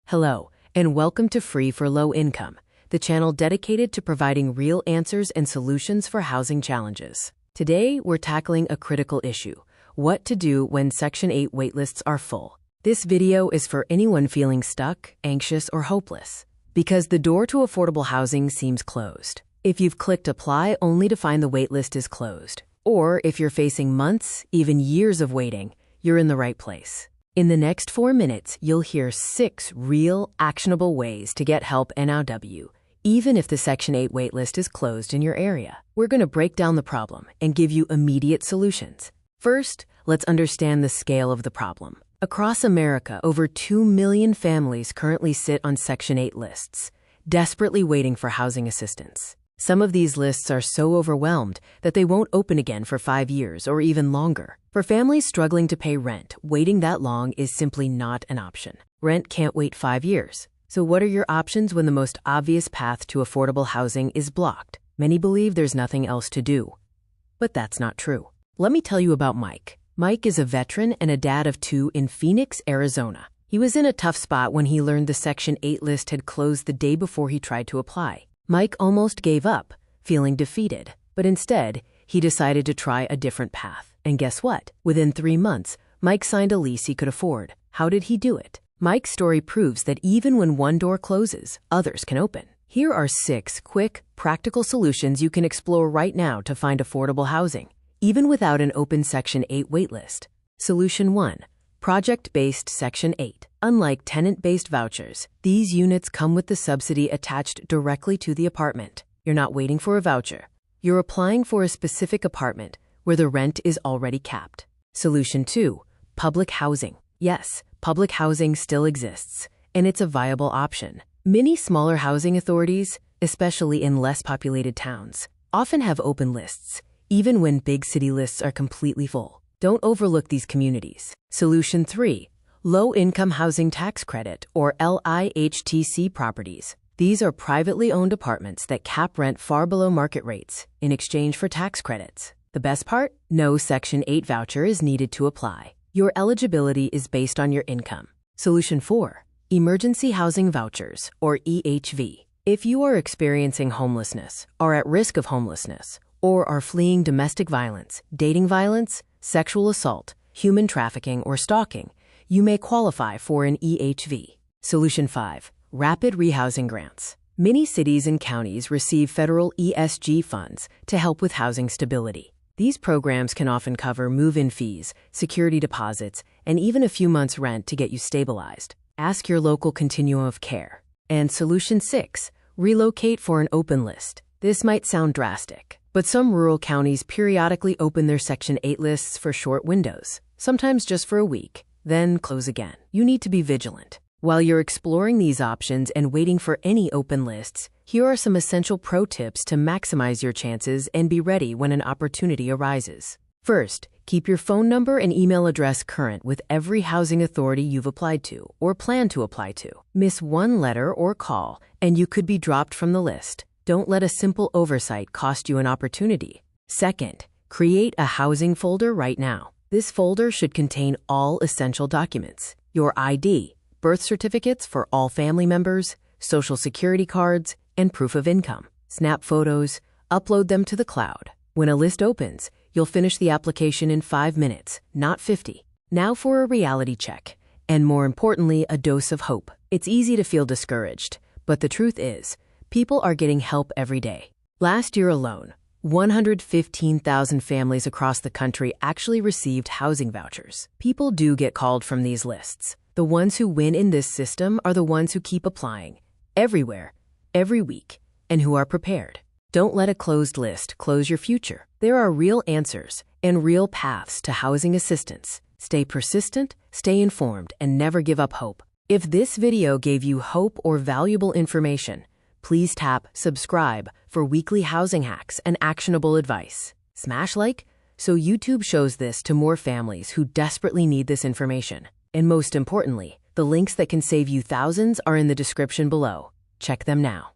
Hello, and welcome to Free for Low Income, the channel dedicated to providing real answers and solutions for housing challenges. Today, we're tackling a critical issue: what to do when Section 8 waitlists are full. This video is for anyone feeling stuck, anxious, or hopeless, because the door to affordable housing seems closed. If you've clicked apply only to find the waitlist is closed, or if you're facing months, even years of waiting, you're in the right place. In the next 4 minutes, you'll hear 6 real, actionable ways to get help now, even if the Section 8 waitlist is closed in your area. We're going to break down the problem and give you immediate solutions. First, let's understand the scale of the problem. Across America, over 2 million families currently sit on Section 8 lists, desperately waiting for housing assistance. Some of these lists are so overwhelmed that they won't open again for 5 years or even longer. For families struggling to pay rent, waiting that long is simply not an option. Rent can't wait 5 years. So what are your options when the most obvious path to affordable housing is blocked? Many believe there's nothing else to do. But that's not true. Let me tell you about Mike. Mike is a veteran and a dad of 2 in Phoenix, Arizona. He was in a tough spot when he learned the Section 8 list had closed the day before he tried to apply. Mike almost gave up, feeling defeated, but instead, he decided to try a different path. And guess what? Within 3 months, Mike signed a lease he could afford. How did he do it? Mike's story proves that even when one door closes, others can open. Here are 6 quick, practical solutions you can explore right now to find affordable housing, even without an open Section 8 waitlist. Solution 1. Project-based Section 8. Unlike tenant-based vouchers, these units come with the subsidy attached directly to the apartment. You're not waiting for a voucher. You're applying for a specific apartment where the rent is already capped. Solution 2. Public housing. Yes, public housing still exists, and it's a viable option. Many smaller housing authorities, especially in less populated towns, often have open lists, even when big city lists are completely full. Don't overlook these communities. Solution 3. Low-income housing tax credit, or LIHTC properties. These are privately owned apartments that cap rent far below market rates in exchange for tax credits. The best part? No Section 8 voucher is needed to apply. Your eligibility is based on your income. Solution 4. Emergency Housing Vouchers, or EHV. If you are experiencing homelessness, are at risk of homelessness, or are fleeing domestic violence, dating violence, sexual assault, human trafficking, or stalking, you may qualify for an EHV. Solution 5. Rapid rehousing grants. Many cities and counties receive federal ESG funds to help with housing stability. These programs can often cover move-in fees, security deposits, and even a few months' rent to get you stabilized. Ask your local continuum of care. And Solution 6. Relocate for an open list. This might sound drastic, but some rural counties periodically open their Section 8 lists for short windows, sometimes just for a week, then close again. You need to be vigilant. While you're exploring these options and waiting for any open lists, here are some essential pro tips to maximize your chances and be ready when an opportunity arises. First, keep your phone number and email address current with every housing authority you've applied to or plan to apply to. Miss one letter or call, and you could be dropped from the list. Don't let a simple oversight cost you an opportunity. Second, create a housing folder right now. This folder should contain all essential documents: your ID, birth certificates for all family members, social security cards, and proof of income. Snap photos, upload them to the cloud. When a list opens, you'll finish the application in 5 minutes, not 50. Now for a reality check, and more importantly, a dose of hope. It's easy to feel discouraged, but the truth is, people are getting help every day. Last year alone, 115,000 families across the country actually received housing vouchers. People do get called from these lists. The ones who win in this system are the ones who keep applying, everywhere, every week, and who are prepared. Don't let a closed list close your future. There are real answers and real paths to housing assistance. Stay persistent, stay informed, and never give up hope. If this video gave you hope or valuable information, please tap subscribe for weekly housing hacks and actionable advice. Smash like so YouTube shows this to more families who desperately need this information. And most importantly, the links that can save you thousands are in the description below. Check them now.